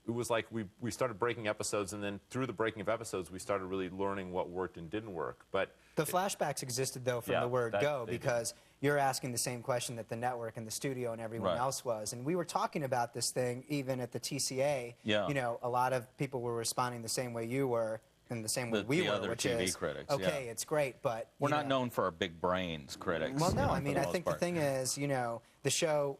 was like we started breaking episodes, and then through the breaking of episodes, we started really learning what worked and didn't work. But the flashbacks existed, though, from the word go, because you're asking the same question that the network and the studio and everyone else was. And we were talking about this thing even at the TCA. Yeah. You know, a lot of people were responding the same way you were and the same way we were, other which TV is, critics, okay, it's great, but... We're not known for our big brains, critics. Well, no, I mean, I think the thing is, you know, the show...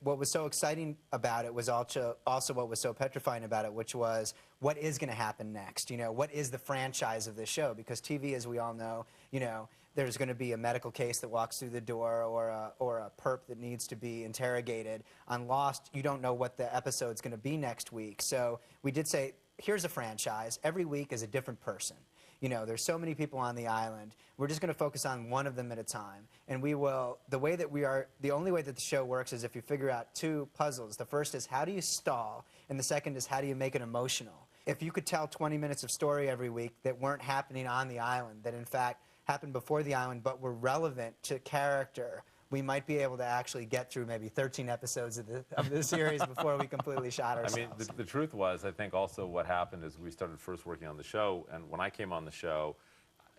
what was so exciting about it was also what was so petrifying about it, which was what is going to happen next? You know, what is the franchise of this show? Because TV, as we all know, you know, there's going to be a medical case that walks through the door or a perp that needs to be interrogated. On Lost, you don't know what the episode's going to be next week. So we did say, here's a franchise. Every week is a different person. You know, there's so many people on the island. We're just going to focus on one of them at a time. And we will, the only way that the show works is if you figure out two puzzles. The first is how do you stall? And the second is how do you make it emotional? If you could tell 20 minutes of story every week that weren't happening on the island, that in fact happened before the island but were relevant to character, we might be able to actually get through maybe 13 episodes of the series before we completely shot ourselves. I mean, the truth was, I think also what happened is we started first working on the show, and when I came on the show,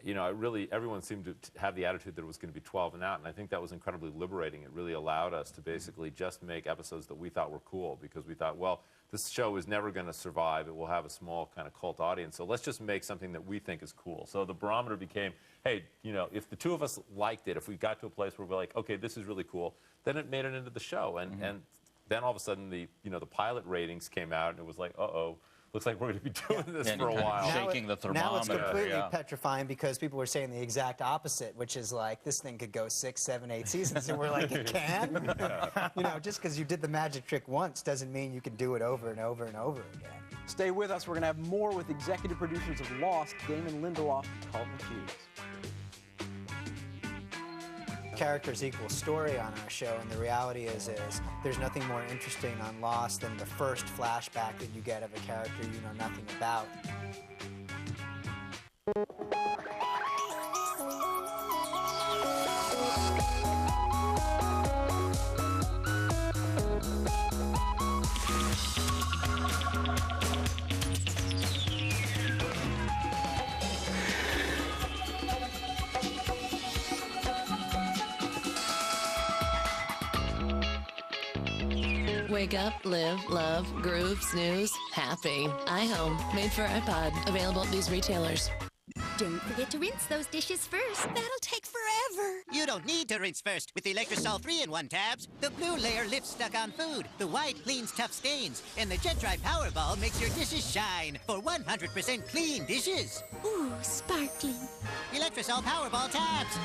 you know, everyone seemed to have the attitude that it was going to be 12 and out, and I think that was incredibly liberating. It really allowed us to basically just make episodes that we thought were cool, because we thought, well, this show is never going to survive. It will have a small kind of cult audience, so let's just make something that we think is cool. So the barometer became, hey, you know, if the two of us liked it, if we got to a place where we're like, okay, this is really cool, then it made it into the show. And then all of a sudden, the pilot ratings came out, and it was like, uh-oh, looks like we're going to be doing this for a while. Shaking the thermometer. Now it's completely petrifying because people were saying the exact opposite, which is like, this thing could go 6, 7, 8 seasons, and we're like, it can? You know, just because you did the magic trick once doesn't mean you can do it over and over and over again. Stay with us. We're going to have more with executive producers of Lost, Damon, Lindelof, and Carlton, Cuse. Characters equal story on our show, and the reality is there's nothing more interesting on Lost than the first flashback that you get of a character you know nothing about. Wake up, live, love, groove, snooze, happy. iHome, made for iPod. Available at these retailers. Don't forget to rinse those dishes first. That'll take forever. You don't need to rinse first with the Electrosol 3-in-1 tabs. The blue layer lifts stuck-on food, the white cleans tough stains, and the Jet Dry Powerball makes your dishes shine for 100% clean dishes. Ooh, sparkling. Electrosol Powerball tabs.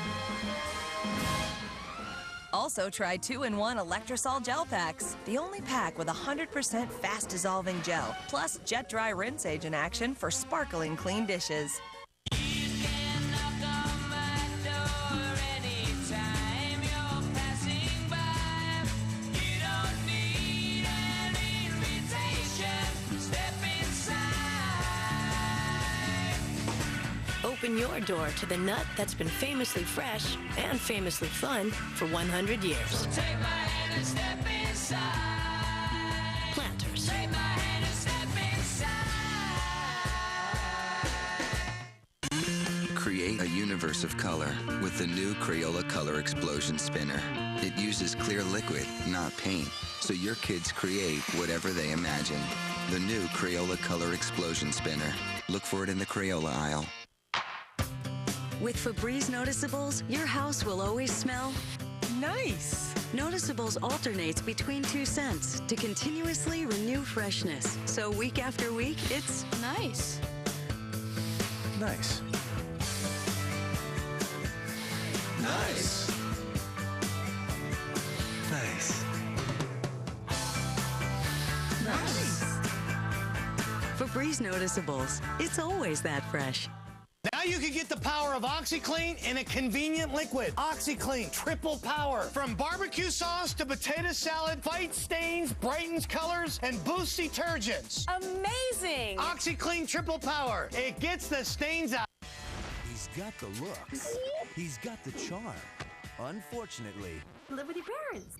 Also try 2-in-1 Electrosol gel packs, the only pack with 100% fast-dissolving gel, plus jet dry rinse agent action for sparkling clean dishes. Open your door to the nut that's been famously fresh and famously fun for 100 years. Take my hand and step inside. Planters. Take my hand and step inside. Create a universe of color with the new Crayola Color Explosion Spinner. It uses clear liquid, not paint, so your kids create whatever they imagine. The new Crayola Color Explosion Spinner. Look for it in the Crayola aisle. With Febreze Noticeables, your house will always smell nice. Noticeables alternates between 2 scents to continuously renew freshness. So week after week, it's nice. Nice. Nice. Nice. Nice. Febreze Noticeables, it's always that fresh. Now you can get the power of OxyClean in a convenient liquid. OxyClean, triple power. From barbecue sauce to potato salad, fights stains, brightens colors, and boosts detergents. Amazing! OxyClean triple power. It gets the stains out. He's got the looks. He's got the charm. Unfortunately, Live with your parents.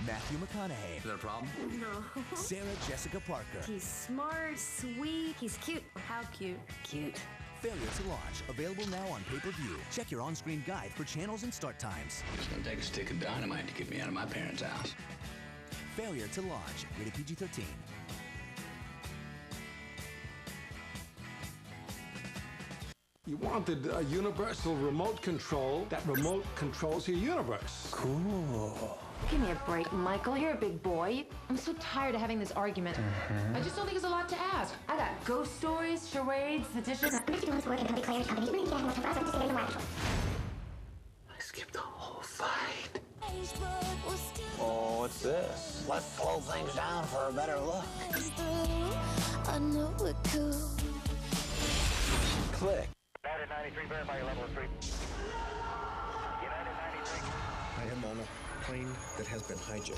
Matthew McConaughey. Is that a problem? No. Sarah Jessica Parker. He's smart, sweet, he's cute. How cute? Cute. Failure to Launch. Available now on pay-per-view. Check your on-screen guide for channels and start times. It's gonna take a stick of dynamite to get me out of my parents' house. Failure to Launch. Rated PG-13. You wanted a universal remote control that remote controls your universe. Cool. Give me a break, Michael. You're a big boy. I'm so tired of having this argument. I just don't think it's a lot to ask. I got ghost stories, charades, the dishes. I skipped the whole fight. Oh, what's this? Let's slow things down for a better look. I know it could. Click. United 93, verify your level of 3. United 93. I am on a plane that has been hijacked.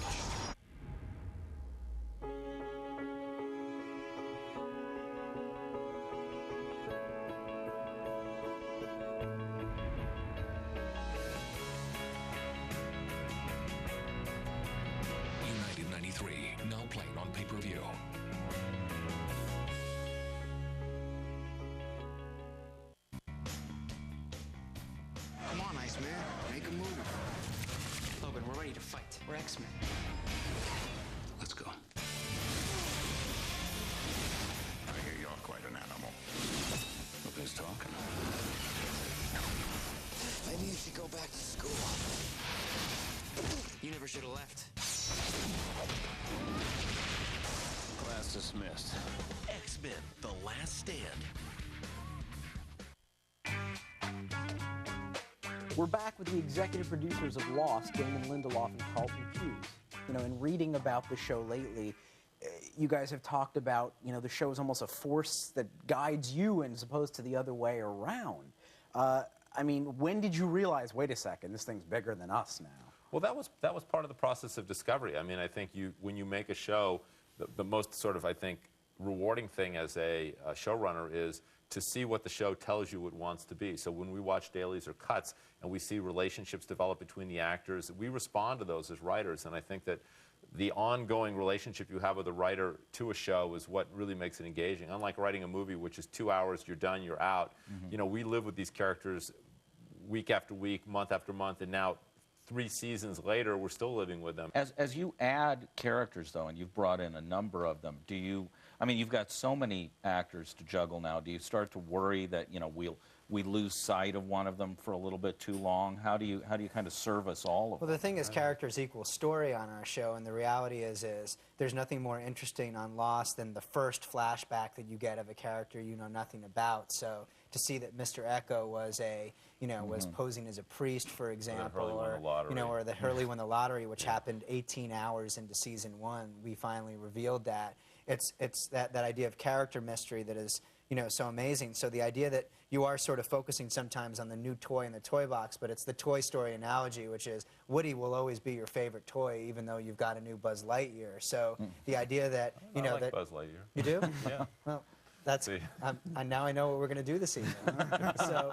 United 93, now playing on pay-per-view. Come on, Iceman. Make a move. Logan, we're ready to fight. We're X-Men. Let's go. I hear you're quite an animal. Look who's talking. I need to go back to school. You never should have left. Class dismissed. X-Men, The Last Stand. We're back with the executive producers of Lost, Damon, Lindelof, and Carlton, Cuse. You know, in reading about the show lately, you guys have talked about, you know, the show is almost a force that guides you as opposed to the other way around. I mean, when did you realize, wait a second, this thing's bigger than us now? Well, that was part of the process of discovery. I mean, I think when you make a show, the most sort of, I think, rewarding thing as a showrunner is to see what the show tells you it wants to be. So when we watch dailies or cuts and we see relationships develop between the actors, we respond to those as writers. And I think that the ongoing relationship you have with a writer to a show is what really makes it engaging. Unlike writing a movie, which is 2 hours, you're done, you're out. Mm-hmm. You know, we live with these characters week after week, month after month, and now 3 seasons later, we're still living with them. As you add characters, though, and you've brought in a number of them, do you, I mean, you've got so many actors to juggle now, do you start to worry that, you know, we lose sight of one of them for a little bit too long? How do you kind of service all of them? Well, the thing is, characters equal story on our show, and the reality is there's nothing more interesting on Lost than the first flashback that you get of a character you know nothing about. So to see that Mr. Echo was a you know, was posing as a priest, for example, Hurley won the lottery. you know, or the Hurley won the lottery, which happened 18 hours into season 1. We finally revealed that. It's that idea of character mystery that is, you know, so amazing. So the idea that you are sort of focusing sometimes on the new toy in the toy box, but it's the Toy Story analogy, which is Woody will always be your favorite toy, even though you've got a new Buzz Lightyear. So the idea that, you know, I like that Buzz Lightyear. You do? Yeah. Well, that's now I know what we're going to do this evening. So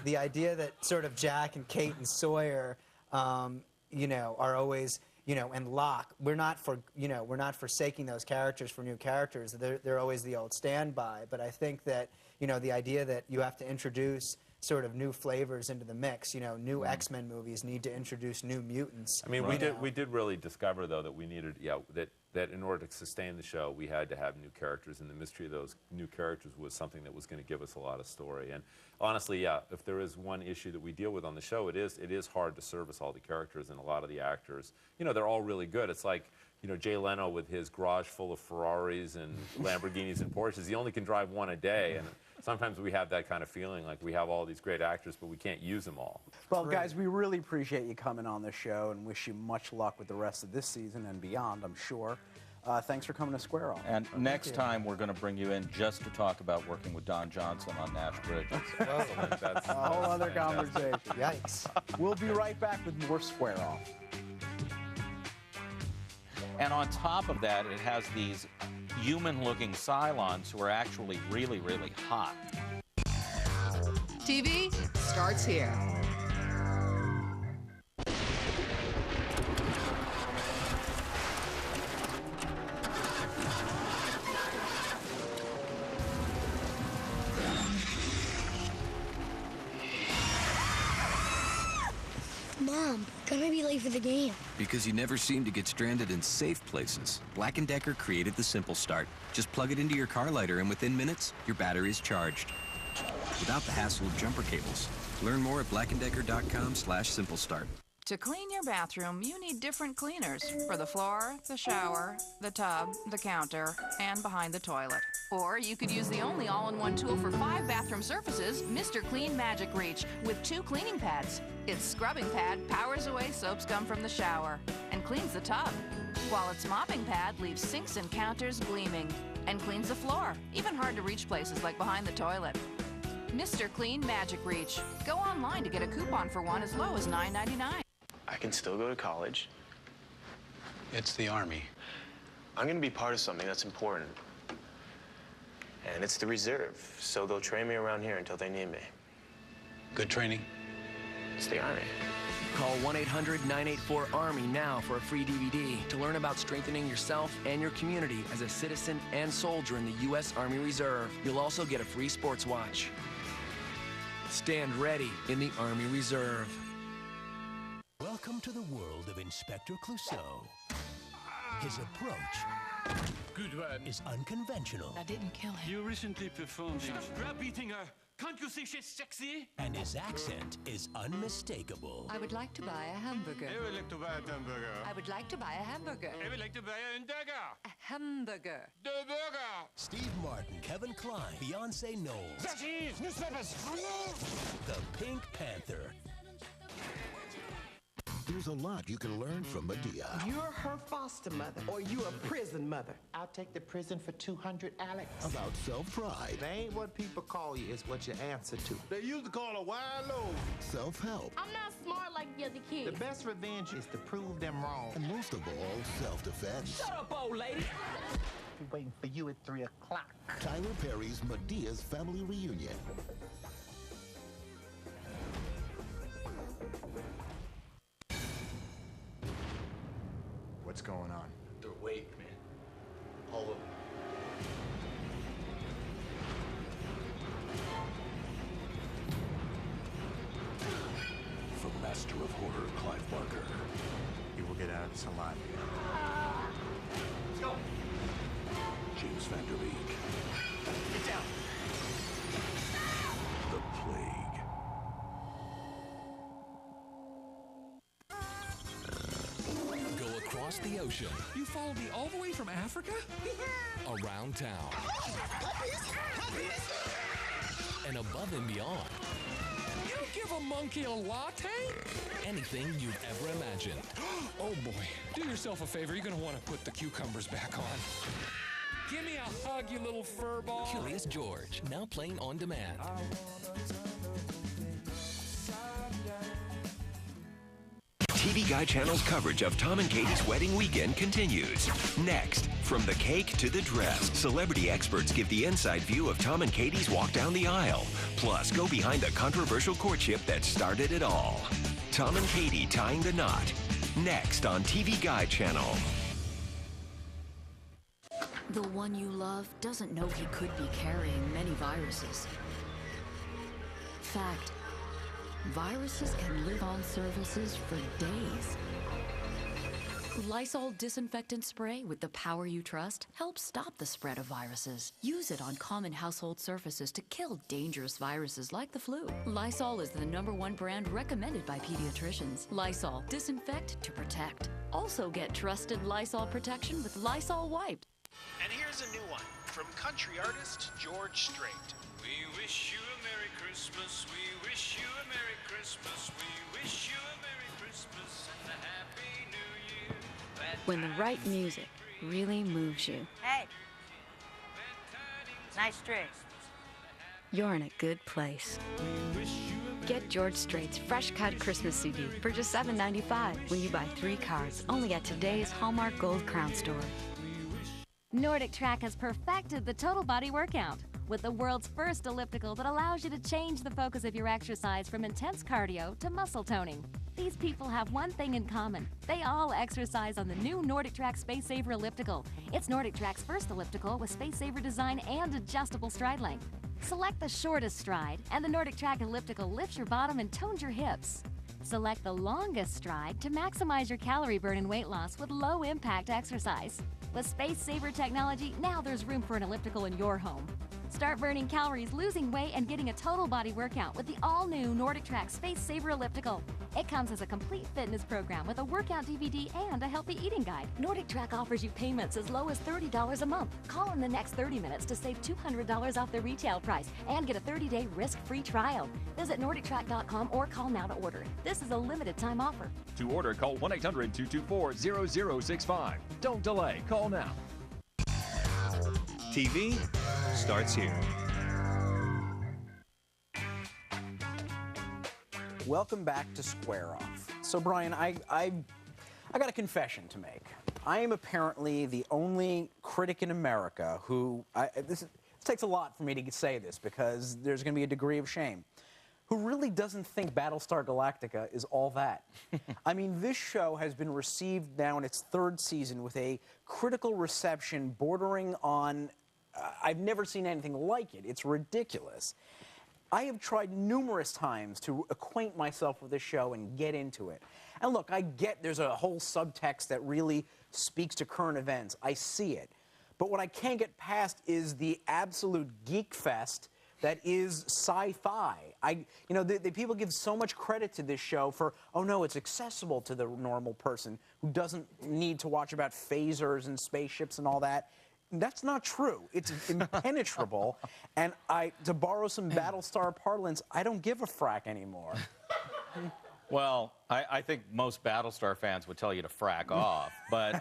the idea that sort of Jack and Kate and Sawyer, you know, are always, you know, and Locke, we're not forsaking those characters for new characters. They're always the old standby. But I think that, you know, the idea that you have to introduce sort of new flavors into the mix. You know, new X-Men movies need to introduce new mutants. I mean, we did really discover, though, that we needed, that in order to sustain the show, we had to have new characters, and the mystery of those new characters was something that was going to give us a lot of story. And honestly, yeah, if there is one issue that we deal with on the show, it is hard to service all the characters, and a lot of the actors, you know, they're all really good. It's like, you know, Jay Leno with his garage full of Ferraris and Lamborghinis and Porsches, he only can drive one a day. And sometimes we have that kind of feeling, like we have all these great actors, but we can't use them all. Well, guys, we really appreciate you coming on the show and wish you much luck with the rest of this season and beyond, I'm sure. Thanks for coming to Square Off. And next time, we're going to bring you in just to talk about working with Don Johnson on Nash Bridges. That's a whole other conversation. Yikes. We'll be right back with more Square Off. And on top of that, it has these human-looking Cylons who are actually really, really hot. TV starts here. Mom, gonna be late for the game. Because you never seem to get stranded in safe places, Black & Decker created the Simple Start. Just plug it into your car lighter and within minutes, your battery is charged. Without the hassle of jumper cables. Learn more at blackanddecker.com/simplestart. To clean your bathroom, you need different cleaners for the floor, the shower, the tub, the counter, and behind the toilet. Or you could use the only all-in-one tool for 5 bathroom surfaces, Mr. Clean Magic Reach, with 2 cleaning pads. Its scrubbing pad powers away soap scum from the shower and cleans the tub, while its mopping pad leaves sinks and counters gleaming and cleans the floor, even hard-to-reach places like behind the toilet. Mr. Clean Magic Reach. Go online to get a coupon for one as low as $9.99. I can still go to college. It's the Army. I'm gonna be part of something that's important. And it's the reserve, so they'll train me around here until they need me. Good training? It's the Army. Call 1-800-984-ARMY now for a free DVD to learn about strengthening yourself and your community as a citizen and soldier in the U.S. Army Reserve. You'll also get a free sports watch. Stand ready in the Army Reserve. Welcome to the world of Inspector Clouseau. His approach Good one. is unconventional. I didn't kill him. You recently performed it. Grab beating her. Can't you see she's sexy? And his accent is unmistakable. I would like to buy a hamburger. I would like to buy a hamburger. I would like to buy a hamburger. I would like to buy a hamburger. A hamburger. The burger. Steve Martin, Kevin Kline, Beyonce Knowles. Cheese, newspapers. The Pink Panther. There's a lot you can learn from Medea. You're her foster mother, or you're a prison mother. I'll take the prison for 200, Alex. About self-pride. They ain't what people call you, it's what you answer to. They used to call a wild low. Self-help. I'm not smart like the other kids. The best revenge is to prove them wrong. And most of all, self-defense. Shut up, old lady! We're waiting for you at 3 o'clock. Tyler Perry's Medea's Family Reunion. What's going on? They're awake, man. All of them. From Master of Horror Clive Barker. You will get out of this alive. Let's go. James Van Der Beek. Get down. The Plague. Across the ocean. You followed me all the way from Africa? Around town. And above and beyond. You Give a monkey a latte? Anything you've ever imagined. Oh boy, do yourself a favor. You're gonna want to put the cucumbers back on. Give me a hug, you little furball. Curious George, now playing on demand. TV Guide Channel's coverage of Tom and Katie's wedding weekend continues. Next, from the cake to the dress, celebrity experts give the inside view of Tom and Katie's walk down the aisle. Plus, go behind the controversial courtship that started it all. Tom and Katie tying the knot. Next on TV Guide Channel. The one you love doesn't know he could be carrying many viruses. Fact. Viruses can live on surfaces for days. Lysol disinfectant spray with the power you trust helps stop the spread of viruses. Use it on common household surfaces to kill dangerous viruses like the flu. Lysol is the #1 brand recommended by pediatricians. Lysol, disinfect to protect. Also get trusted Lysol protection with Lysol wipes. And here's a new one from country artist George Strait. We wish you a Merry Christmas. We wish you a Merry Christmas. We wish you a Merry Christmas and a Happy New Year. When the right music really moves you, Hey, nice trick. you're in a good place. Get George Strait's Fresh Cut Christmas CD for just $7.95 when you buy 3 cards, only at today's Hallmark Gold Crown store. Nordic Track has perfected the total body workout with the world's first elliptical that allows you to change the focus of your exercise from intense cardio to muscle toning. These people have one thing in common. They all exercise on the new Nordic Track Space Saver elliptical. It's Nordic Track's first elliptical with Space Saver design and adjustable stride length. Select the shortest stride, and the Nordic Track elliptical lifts your bottom and tones your hips. Select the longest stride to maximize your calorie burn and weight loss with low-impact exercise. With Space Saver technology, now there's room for an elliptical in your home. Start burning calories, losing weight, and getting a total body workout with the all-new Nordic Track Space Saver elliptical. It comes as a complete fitness program with a workout DVD and a healthy eating guide. Nordic Track offers you payments as low as $30 a month. Call in the next 30 minutes to save $200 off the retail price and get a 30-day risk-free trial. Visit NordicTrack.com or call now to order. This is a limited time offer. To order, call 1-800-224-0065. Don't delay. Call now. TV starts here. Welcome back to Square Off. So, Brian, I got a confession to make. I am apparently the only critic in America who, this takes a lot for me to say this because there's going to be a degree of shame, who really doesn't think Battlestar Galactica is all that. I mean, this show has been received now in its 3rd season with a critical reception bordering on, I've never seen anything like it. It's ridiculous. I have tried numerous times to acquaint myself with this show and get into it. And look, I get there's a whole subtext that really speaks to current events. I see it. But what I can't get past is the absolute geek fest that is sci-fi. The people give so much credit to this show for, oh no, it's accessible to the normal person who doesn't need to watch about phasers and spaceships and all that. That's not true. It's impenetrable. And to borrow some Battlestar parlance, I don't give a frack anymore. Well, I think most Battlestar fans would tell you to frack off. But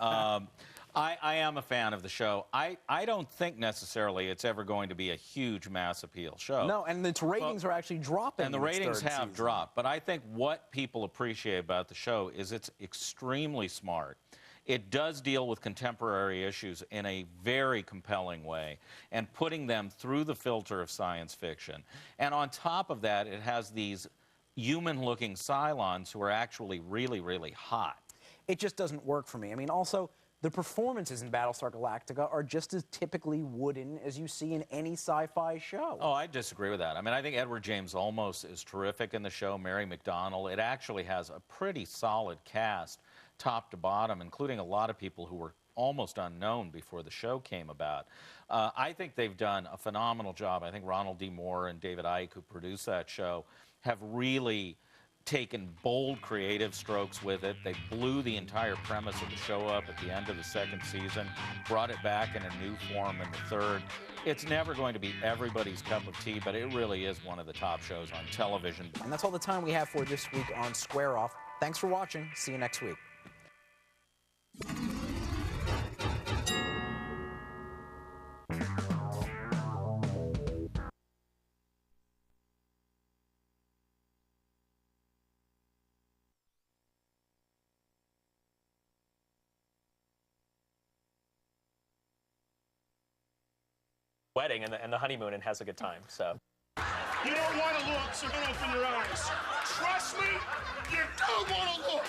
I am a fan of the show. I don't think necessarily it's ever going to be a huge mass appeal show. No, and its ratings are actually dropping. And the ratings have dropped. But I think what people appreciate about the show is it's extremely smart. It does deal with contemporary issues in a very compelling way and putting them through the filter of science fiction. And on top of that, it has these human-looking Cylons who are actually really, really hot. It just doesn't work for me. I mean, also, the performances in Battlestar Galactica are just as typically wooden as you see in any sci-fi show. Oh, I disagree with that. I mean, I think Edward James Olmos is terrific in the show, Mary McDonnell. It actually has a pretty solid cast, top to bottom, including a lot of people who were almost unknown before the show came about. I think they've done a phenomenal job. I think Ronald D. Moore and David Icke, who produced that show, have really taken bold creative strokes with it. They blew the entire premise of the show up at the end of the second season, brought it back in a new form in the third. It's never going to be everybody's cup of tea, but it really is one of the top shows on television. And that's all the time we have for this week on Square Off. Thanks for watching. See you next week. Wedding and the honeymoon and has a good time. So You don't want to look, so don't open your eyes. Trust me, you don't want to look.